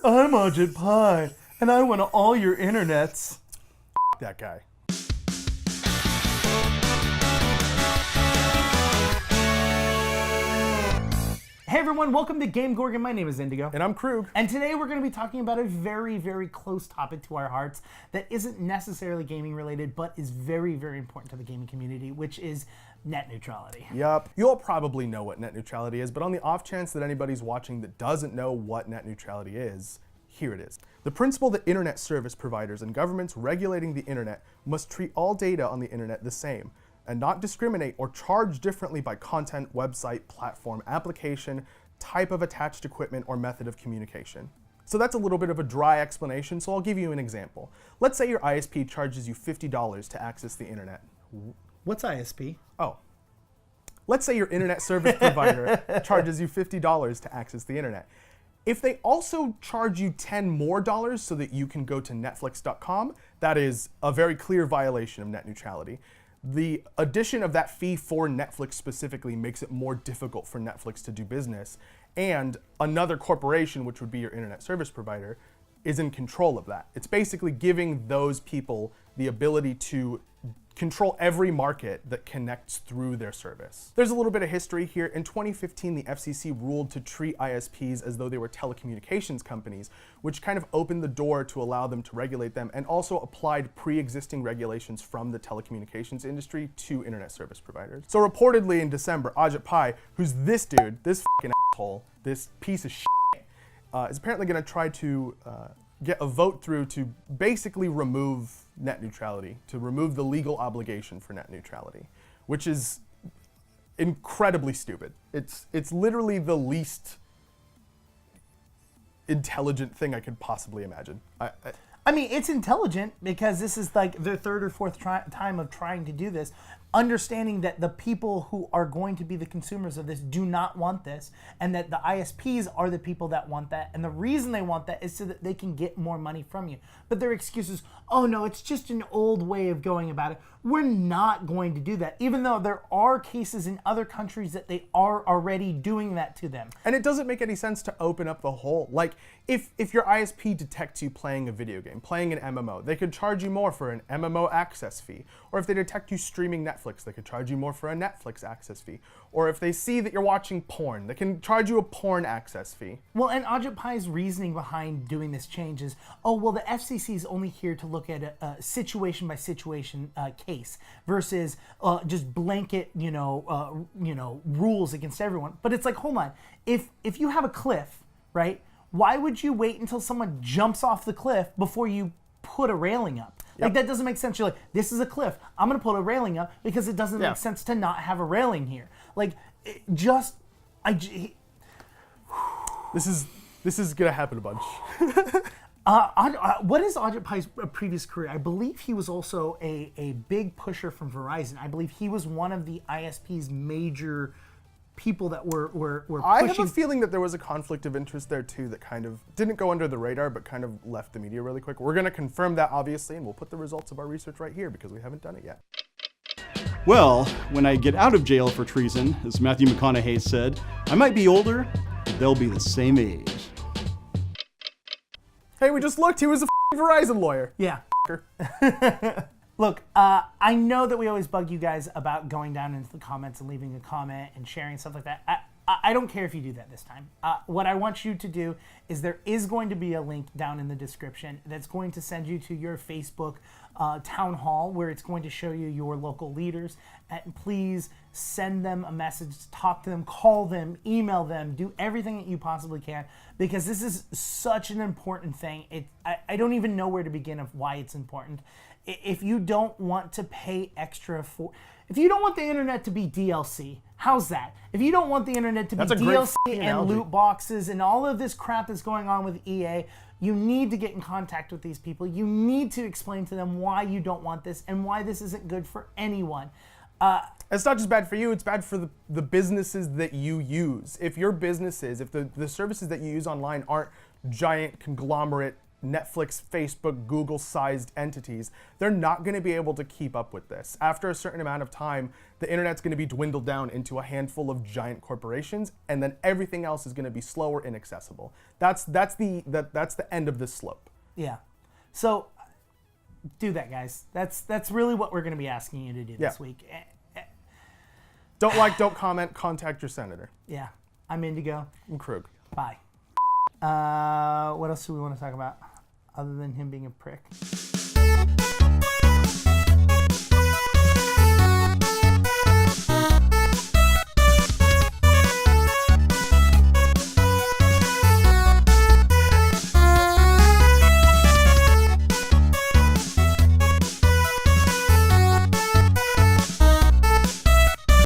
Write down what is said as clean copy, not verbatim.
I'm Ajit Pai, and I want all your internets. That guy. Hey everyone, welcome to Game Gorgon. My name is Indigo. And I'm Krug. And today we're going to be talking about a very, very close topic to our hearts that isn't necessarily gaming related, but is very, very important to the gaming community, which is net neutrality. Yup. You all probably know what net neutrality is, but on the off chance that anybody's watching that doesn't know what net neutrality is, here it is. The principle that internet service providers and governments regulating the internet must treat all data on the internet the same, and not discriminate or charge differently by content, website, platform, application, type of attached equipment, or method of communication. So that's a little bit of a dry explanation, so I'll give you an example. Let's say your ISP charges you $50 to access the internet. What's ISP? Oh. Let's say your internet service provider charges you $50 to access the internet. If they also charge you $10 more so that you can go to Netflix.com, that is a very clear violation of net neutrality. The addition of that fee for Netflix specifically makes it more difficult for Netflix to do business, and another corporation, which would be your internet service provider, is in control of that. It's basically giving those people the ability to control every market that connects through their service. There's a little bit of history here. In 2015, the FCC ruled to treat ISPs as though they were telecommunications companies, which kind of opened the door to allow them to regulate them, and also applied pre-existing regulations from the telecommunications industry to internet service providers. So reportedly in December, Ajit Pai, who's this dude, this fucking asshole, this piece of shit, is apparently gonna try to get a vote through to basically remove net neutrality, to remove the legal obligation for net neutrality, which is incredibly stupid. It's literally the least intelligent thing I could possibly imagine. I mean, it's intelligent because this is like their third or fourth time of trying to do this, understanding that the people who are going to be the consumers of this do not want this, and that the ISPs are the people that want that, and the reason they want that is so that they can get more money from you. But their excuse is, oh no, it's just an old way of going about it. We're not going to do that, even though there are cases in other countries that they are already doing that to them. And it doesn't make any sense to open up the whole, like, if your ISP detects you playing a video game, playing an MMO, they could charge you more for an MMO access fee. Or if they detect you streaming Netflix, they could charge you more for a Netflix access fee. Or if they see that you're watching porn, they can charge you a porn access fee. Well, and Ajit Pai's reasoning behind doing this change is, oh, well, the FCC is only here to look at a situation by situation case versus just blanket, rules against everyone. But it's like, hold on, if you have a cliff, right? Why would you wait until someone jumps off the cliff before you put a railing up? Yep. Like, that doesn't make sense. You're like, this is a cliff, I'm gonna put a railing up because it doesn't make sense to not have a railing here. Like, this is gonna happen a bunch. What is Ajit Pai's previous career? I believe he was also a big pusher from Verizon. I believe he was one of the ISP's major people that were pushing. I have a feeling that there was a conflict of interest there too that kind of didn't go under the radar but kind of left the media really quick. We're going to confirm that obviously, and we'll put the results of our research right here because we haven't done it yet. Well, when I get out of jail for treason, as Matthew McConaughey said, I might be older, but they'll be the same age. Hey, we just looked. He was a Verizon lawyer. Yeah. Look, I know that we always bug you guys about going down into the comments and leaving a comment and sharing stuff like that. I don't care if you do that this time. What I want you to do is there is going to be a link down in the description that's going to send you to your Facebook town hall where it's going to show you your local leaders. And please send them a message, talk to them, call them, email them, do everything that you possibly can because this is such an important thing. I don't even know where to begin of why it's important. If you don't want to pay extra if you don't want the internet to be DLC, how's that? If you don't want the internet to be DLC and loot boxes and all of this crap that's going on with EA, you need to get in contact with these people. You need to explain to them why you don't want this and why this isn't good for anyone. It's not just bad for you, it's bad for the businesses that you use. If your businesses, if the services that you use online aren't giant conglomerate Netflix, Facebook, Google-sized entities, they're not going to be able to keep up with this. After a certain amount of time, the internet's going to be dwindled down into a handful of giant corporations, and then everything else is going to be slower and inaccessible. That's the end of this slope. Yeah. So do that, guys. That's really what we're going to be asking you to do this week. Don't like, don't comment, contact your senator. Yeah. I'm Indigo. I'm Krug. Bye. What else do we want to talk about other than him being a prick?